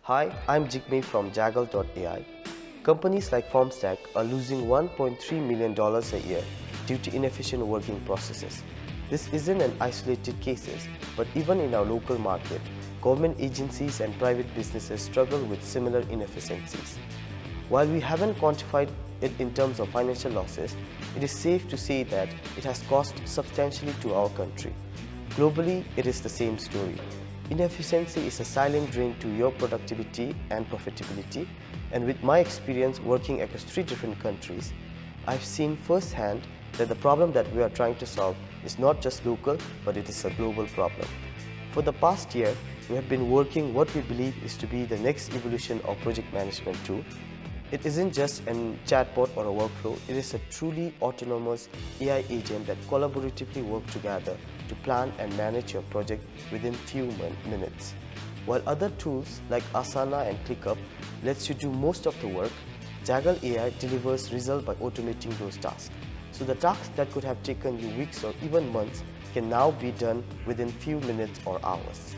Hi, I'm Jigme from Jaggle AI. Companies like FormStack are losing $1.3 million a year due to inefficient working processes. This isn't an isolated case, but even in our local market, government agencies and private businesses struggle with similar inefficiencies. While we haven't quantified it in terms of financial losses, it is safe to say that it has cost substantially to our country. Globally, it is the same story. Inefficiency is a silent drain to your productivity and profitability, and with my experience working across 3 different countries, I've seen firsthand that the problem that we are trying to solve is not just local, but it is a global problem. For the past year, we have been working what we believe is to be the next evolution of project management tool. It isn't just a chatbot or a workflow, it is a truly autonomous AI agent that collaboratively works together to plan and manage your project within few minutes. While other tools like Asana and ClickUp lets you do most of the work, Jaggle AI delivers results by automating those tasks. So the tasks that could have taken you weeks or even months can now be done within few minutes or hours.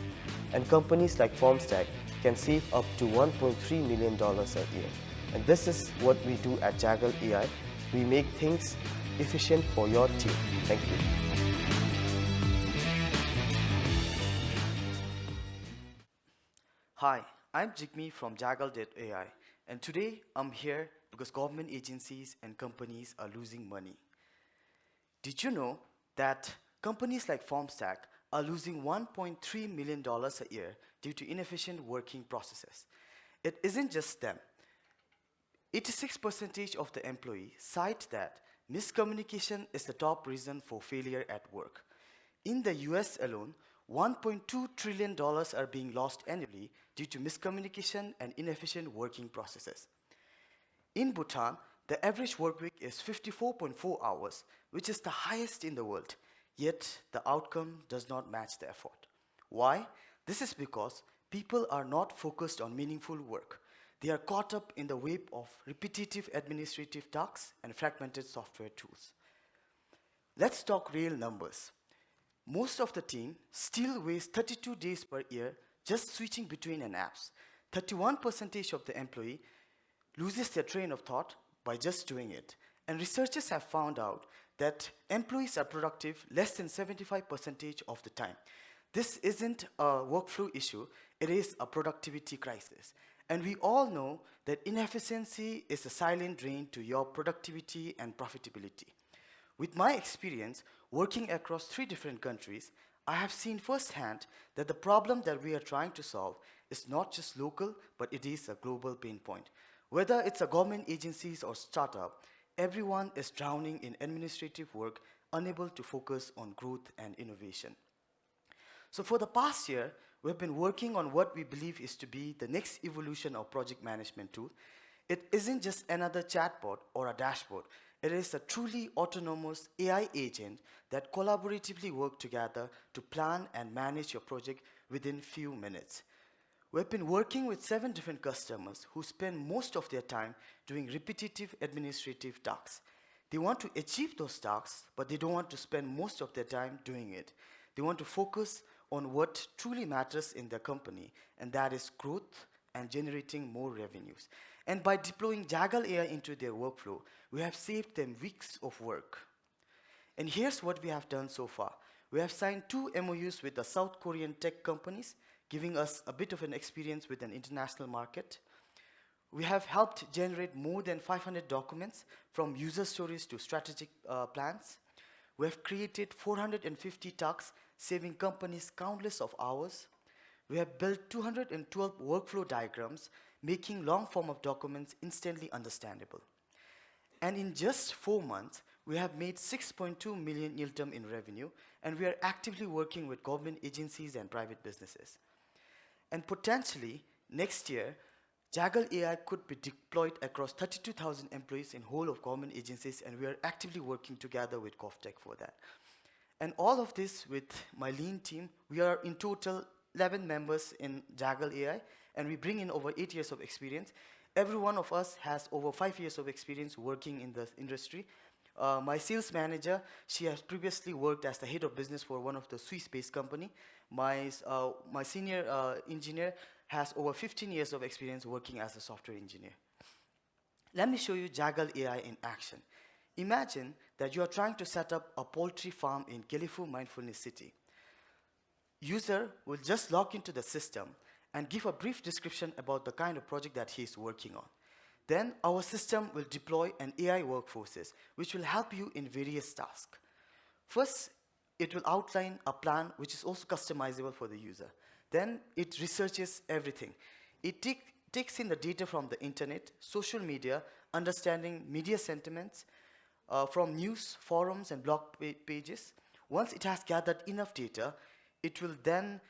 And companies like FormStack can save up to $1.3 million a year. And this is what we do at Jaggle AI. We make things efficient for your team. Thank you. Hi, I'm Jigme from Jaggle AI, and today I'm here because government agencies and companies are losing money. Did you know that companies like FormStack are losing $1.3 million a year due to inefficient working processes? It isn't just them. 86% of the employees cite that miscommunication is the top reason for failure at work. In the US alone, $1.2 trillion are being lost annually due to miscommunication and inefficient working processes. In Bhutan, the average work week is 54.4 hours, which is the highest in the world, yet the outcome does not match the effort. Why? This is because people are not focused on meaningful work. They are caught up in the web of repetitive administrative tasks and fragmented software tools. Let's talk real numbers. Most of the team still wastes 32 days per year just switching between an apps. 31% of the employee loses their train of thought by just doing it. And researchers have found out that employees are productive less than 75% of the time. This isn't a workflow issue, it is a productivity crisis. And we all know that inefficiency is a silent drain to your productivity and profitability. With my experience working across 3 different countries, I have seen firsthand that the problem that we are trying to solve is not just local, but it is a global pain point. Whether it's a government agencies or startup, everyone is drowning in administrative work, unable to focus on growth and innovation. So for the past year, we've been working on what we believe is to be the next evolution of project management tool. It isn't just another chatbot or a dashboard. It is a truly autonomous AI agent that collaboratively works together to plan and manage your project within few minutes. We've been working with 7 different customers who spend most of their time doing repetitive administrative tasks. They want to achieve those tasks, but they don't want to spend most of their time doing it. They want to focus on what truly matters in their company, and that is growth and generating more revenues. And by deploying Jaggle AI into their workflow, we have saved them weeks of work. And here's what we have done so far. We have signed 2 MOUs with the South Korean tech companies, giving us a bit of an experience with an international market. We have helped generate more than 500 documents from user stories to strategic plans. We have created 450 tasks, saving companies countless of hours. We have built 212 workflow diagrams, making long form of documents instantly understandable. And in just 4 months, we have made 6.2 million Yiltam in revenue, and we are actively working with government agencies and private businesses. And potentially, next year, Jaggle AI could be deployed across 32,000 employees in whole of government agencies, and we are actively working together with GovTech for that. And all of this with my lean team, we are in total 11 members in Jaggle AI, and we bring in over 8 years of experience. Every one of us has over 5 years of experience working in the industry. My sales manager, she has previously worked as the head of business for one of the Swiss-based company. My senior engineer has over 15 years of experience working as a software engineer. Let me show you Jaggle AI in action. Imagine that you are trying to set up a poultry farm in Gelifu Mindfulness City. User will just log into the system and give a brief description about the kind of project that he is working on. Then our system will deploy an AI workforces which will help you in various tasks. First, it will outline a plan which is also customizable for the user. Then it researches everything. It takes in the data from the internet, social media, understanding media sentiments from news, forums, and blog pages. Once it has gathered enough data, it will then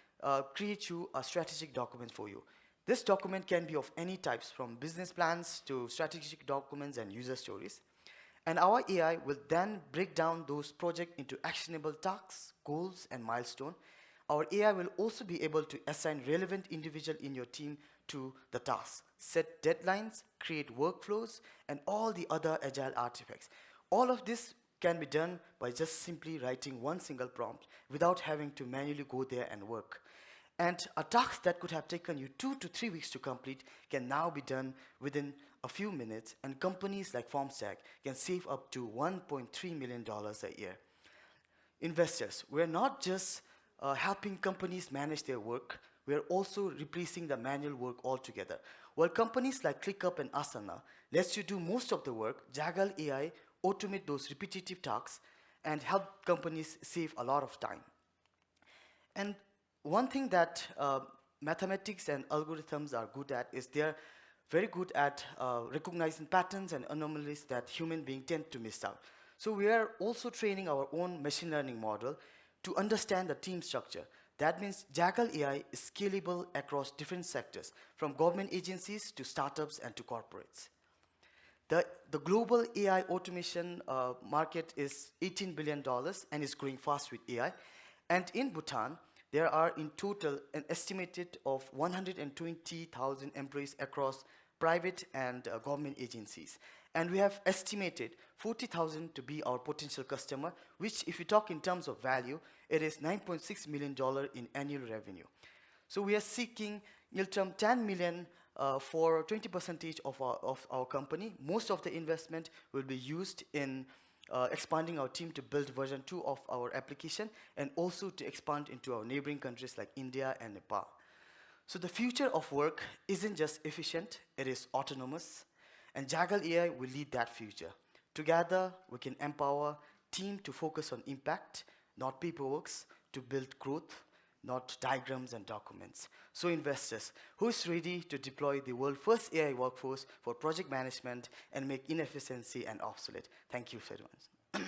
create you a strategic document for you. This document can be of any types, from business plans to strategic documents and user stories. And our AI will then break down those projects into actionable tasks, goals, and milestones. Our AI will also be able to assign relevant individual in your team to the task, set deadlines, create workflows, and all the other agile artifacts. All of this can be done by just simply writing one single prompt without having to manually go there and work. And a task that could have taken you 2 to 3 weeks to complete can now be done within a few minutes, and companies like FormStack can save up to $1.3 million a year. Investors, we're not just helping companies manage their work, we're also replacing the manual work altogether. While companies like ClickUp and Asana lets you do most of the work, Jaggle AI automate those repetitive tasks and help companies save a lot of time. And one thing that mathematics and algorithms are good at is they're very good at recognizing patterns and anomalies that human beings tend to miss out. So we are also training our own machine learning model to understand the team structure. That means Jaggle AI is scalable across different sectors, from government agencies to startups and to corporates. The global AI automation market is $18 billion and is growing fast with AI. And in Bhutan, there are in total an estimated of 120,000 employees across private and government agencies. And we have estimated 40,000 to be our potential customer, which if you talk in terms of value, it is $9.6 million in annual revenue. So we are seeking near-term $10 million for 20% of our company. Most of the investment will be used in expanding our team to build version 2 of our application, and also to expand into our neighboring countries like India and Nepal. So the future of work isn't just efficient, it is autonomous, and Jaggle AI will lead that future. Together, we can empower team to focus on impact, not paperwork, to build growth, not diagrams and documents. So investors, who is ready to deploy the world's first AI workforce for project management and make inefficiency and obsolete? Thank you very much.